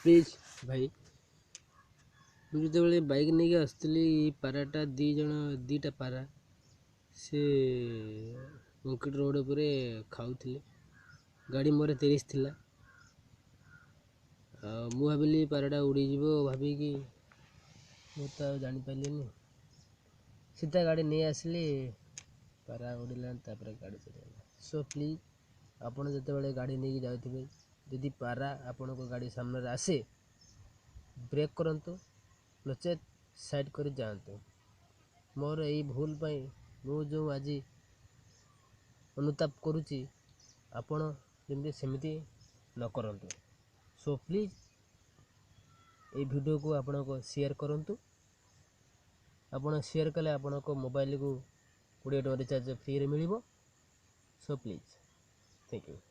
Please ଭାଇ, ମୁଁ ଯେତେବେଳେ ବାଇକ୍ ନେଇକି ଆସିଥିଲି ପାରାଟା ଦୁଇଟା ପାରା ସେ କଂକ୍ରିଟ୍ ରୋଡ଼ ଉପରେ ଖାଉଥିଲେ। ଗାଡ଼ି ମୋର 30 ଥିଲା। ଆଉ ମୁଁ ଭାବିଲି ପାରାଟା ଉଡ଼ିଯିବ ଭାବିକି ମୁଁ ତ ଆଉ ଜାଣିପାରିଲିନି। ସିଧା ଗାଡ଼ି ନେଇ ଆସିଲି, ପାରା ଉଡ଼ିଲାନି, ତାପରେ ଗାଡ଼ି ଚଲେଇଲା। ସୋ ପ୍ଲିଜ୍ ଆପଣ ଯେତେବେଳେ ଗାଡ଼ି ନେଇକି ଯାଉଥିବେ, ଯଦି ପାରା ଆପଣଙ୍କ ଗାଡ଼ି ସାମ୍ନାରେ ଆସେ ବ୍ରେକ୍ କରନ୍ତୁ, ନଚେତ୍ ସାଇଡ଼୍ କରି ଯାଆନ୍ତୁ। ମୋର ଏଇ ଭୁଲ ପାଇଁ ମୁଁ ଯେଉଁ ଆଜି ଅନୁତାପ କରୁଛି, ଆପଣ ଯେମିତି ସେମିତି ନ କରନ୍ତୁ। ସୋ ପ୍ଲିଜ୍ এই ଭିଡ଼ିଓକୁ ଆପଣଙ୍କ ସେୟାର କରନ୍ତୁ। ଆପଣ ସେୟାର କଲେ ଆପଣଙ୍କ ମୋବାଇଲକୁ 20 ଟଙ୍କା ରିଚାର୍ଜ ଫ୍ରିରେ ମିଳିବ। So please, thank you.